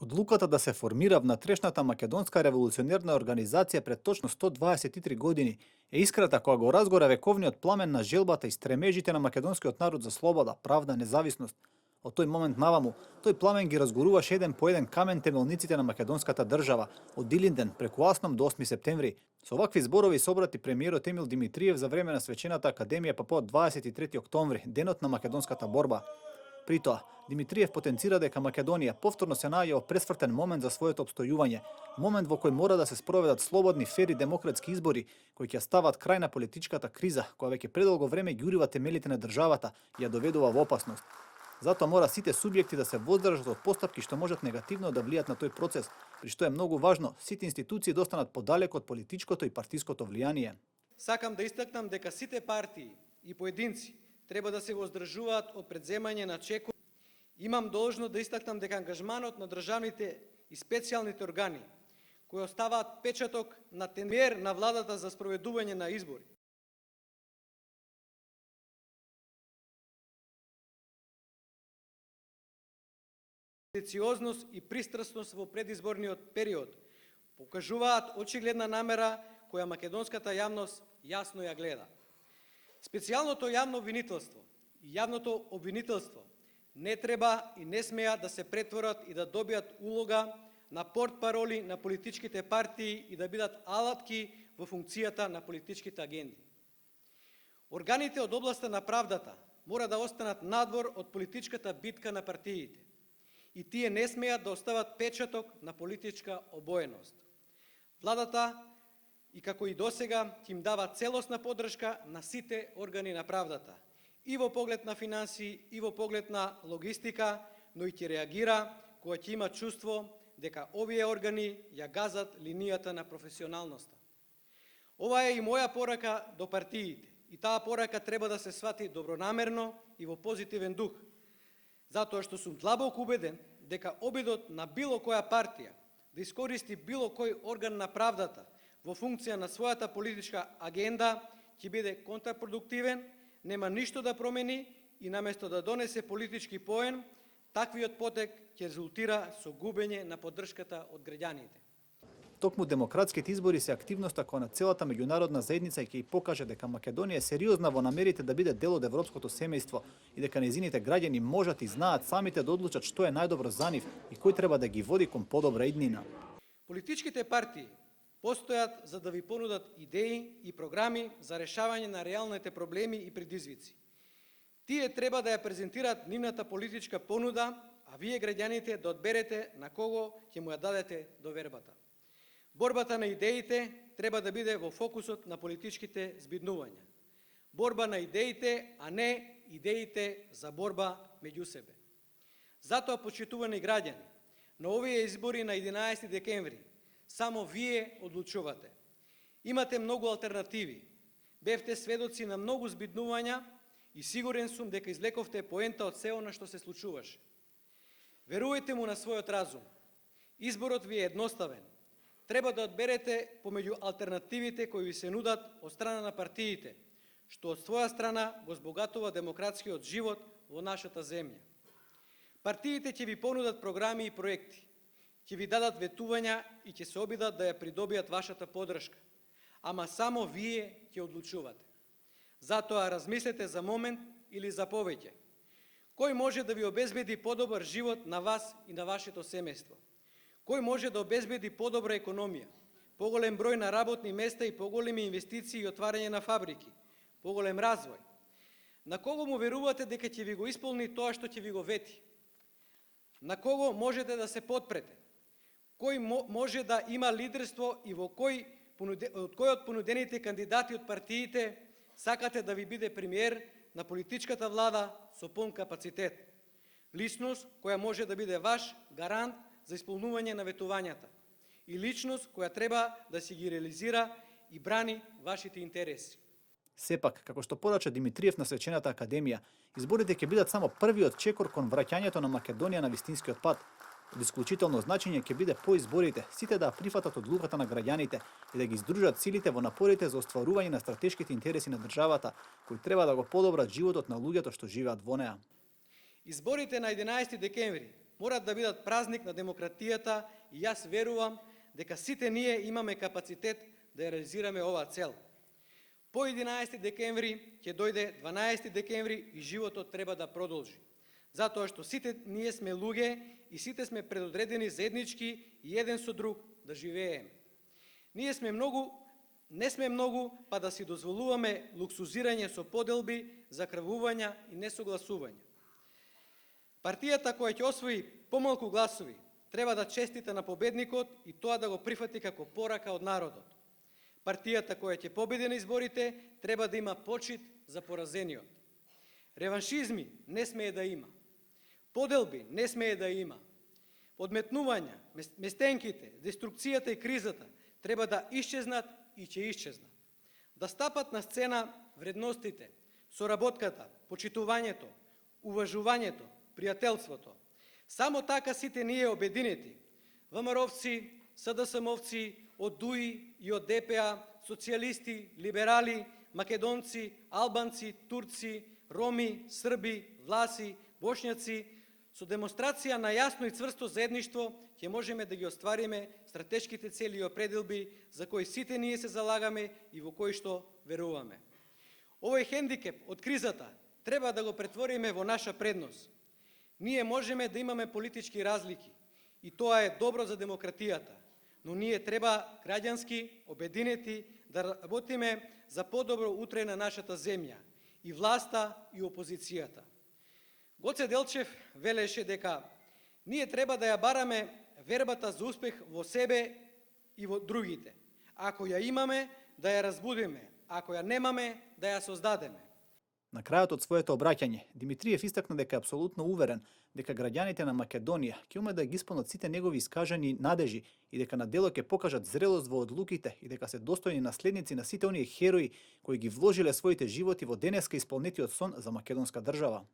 Одлуката да се формира внатрешната македонска револуционерна организација пред точно 123 години е искрата која го разгора вековниот пламен на желбата и стремежите на македонскиот народ за слобода, правда, независност. Од тој момент наваму, тој пламен ги разгоруваше еден по еден камен темелниците на македонската држава, од Дилинден преку Асном до 8 септември. Со вакви зборови се обрати премиерот Емил Димитриев за време на свечената академија по 23 октомври, денот на македонската борба. При тоа, Димитриев потенцира дека Македонија повторно се наоѓа во пресвртен момент за своето обстојување, момент во кој мора да се спроведат слободни, фери демократски избори кои ќе стават крај на политичката криза, која веќе предолго време ги урива темелите на државата и ја доведува во опасност. Затоа мора сите субјекти да се воздржат од постапки што можат негативно да влијат на тој процес, при што е многу важно сите институции да останат подалеку од политичкото и партиското влијание. Сакам да истакнам дека сите партии и поединци треба да се воздржуваат од предземање на чекор. Имам должно да истакнам дека ангажманот на државните и специјалните органи, кои оставаат печаток на тенер на владата за спроведување на избори, амбициозност и пристрасност во предизборниот период, покажуваат очигледна намера која македонската јавност јасно ја гледа. Специјалното јавно обвинителство и јавното обвинителство не треба и не смеа да се претворат и да добијат улога на портпароли на политичките партии и да бидат алатки во функцијата на политичките агенди. Органите од областа на правдата мора да останат надвор од политичката битка на партиите и тие не смеат да остават печаток на политичка обоеност. Владата и како и досега им дава целосна поддршка на сите органи на правдата, и во поглед на финансии, и во поглед на логистика, но и ќе реагира кога ќе има чувство дека овие органи ја газат линијата на професионалноста. Ова е и моја порака до партиите, и таа порака треба да се свати добронамерно и во позитивен дух, затоа што сум длабоко убеден дека обидот на било која партија да искористи било кој орган на правдата во функција на својата политичка агенда ќе биде контрапродуктивен, нема ништо да промени и наместо да донесе политички поен, таквиот потек ќе резултира со губење на поддршката од граѓаните. Токму демократските избори се активноста која на целата меѓународна заедница ќе покаже дека Македонија е сериозна во намерите да биде дел од европското семејство и дека нејзините граѓани можат и знаат самите да одлучат што е најдобро за нив и кој треба да ги води кон подобра иднина. Политичките партии постојат за да ви понудат идеи и програми за решавање на реалните проблеми и предизвици. Тие треба да ја презентираат нивната политичка понуда, а вие граѓаните да одберете на кого ќе му ја дадете довербата. Борбата на идеите треба да биде во фокусот на политичките збиднувања. Борба на идеите, а не идеите за борба меѓу себе. Затоа, почитувани граѓани, на овие избори на 11 декември само вие одлучувате. Имате многу алтернативи. Бевте сведоци на многу збиднувања и сигурен сум дека излековте поента од се она што се случуваше. Верувајте му на својот разум. Изборот ви е едноставен. Треба да одберете помеѓу алтернативите кои ви се нудат од страна на партиите, што од своја страна го збогатува демократскиот живот во нашата земја. Партиите ќе ви понудат програми и проекти, ќе ви дадат ветувања и ќе се обидат да ја придобијат вашата поддршка, ама само вие ќе одлучувате. Затоа размислете за момент или за повеќе. Кој може да ви обезбеди подобар живот на вас и на вашето семејство? Кој може да обезбеди подобра економија, поголем број на работни места и поголеми инвестиции и отварање на фабрики, поголем развој? На кого му верувате дека ќе ви го исполни тоа што ќе ви го вети? На кого можете да се потпрете? Кој може да има лидерство и од кој од понудените кандидати од партиите сакате да ви биде премиер на политичката влада со пун капацитет? Личност која може да биде ваш гарант за исполнување на ветувањата и личност која треба да си ги реализира и брани вашите интереси. Сепак, како што порача Димитриев на свечената академија, изборите ќе бидат само првиот чекор кон враќањето на Македонија на вистинскиот пат. Од исклучително значење ќе биде по изборите сите да прифатат одлуката на граѓаните и да ги здружат силите во напорите за остварување на стратешките интереси на државата, кои треба да го подобрат животот на луѓето што живеат во неа. Изборите на 11 декември морат да бидат празник на демократијата и јас верувам дека сите ние имаме капацитет да ја реализираме оваа цел. По 11 декември ќе дојде 12 декември и животот треба да продолжи. Затоа што сите ние сме луѓе и сите сме предодредени заеднички и еден со друг да живееме. Ние не сме многу, па да си дозволуваме луксузирање со поделби, закрвувања и несогласувања. Партијата која ќе освои помалку гласови треба да честита на победникот и тоа да го прифати како порака од народот. Партијата која ќе победи на изборите треба да има почит за поразениот. Реваншизми не смее да има. Поделби не смее да има. Подметнувања, местенките, деструкцијата и кризата треба да исчезнат и ќе исчезнат. Да стапат на сцена вредностите, соработката, почитувањето, уважувањето, пријателството. Само така сите ние обединети, ВМРО-вци, СДСМ-овци, од ДУИ и од ДПА, социјалисти, либерали, македонци, албанци, турци, роми, срби, власи, бошњаци, со демонстрација на јасно и цврсто заедништво ќе можеме да ги оствариме стратешките цели и определби за кои сите ние се залагаме и во кои што веруваме. Овој хендикеп од кризата треба да го претвориме во наша предност. Ние можеме да имаме политички разлики и тоа е добро за демократијата, но ние треба граѓански, обединети да работиме за подобро утре на нашата земја, и власта и опозицијата. Гоце Делчев велеше дека ние треба да ја бараме вербата за успех во себе и во другите. Ако ја имаме, да ја разбудиме, ако ја немаме, да ја создадеме. На крајот од своето обраќање, Димитриев истакна дека е апсолутно уверен дека граѓаните на Македонија ќе умеат да ги исполнат сите негови искажани надежи и дека на дело ќе покажат зрелост во одлуките и дека се достојни наследници на сите оние херои кои ги вложиле своите животи во денеска исполнетиот сон за македонска држава.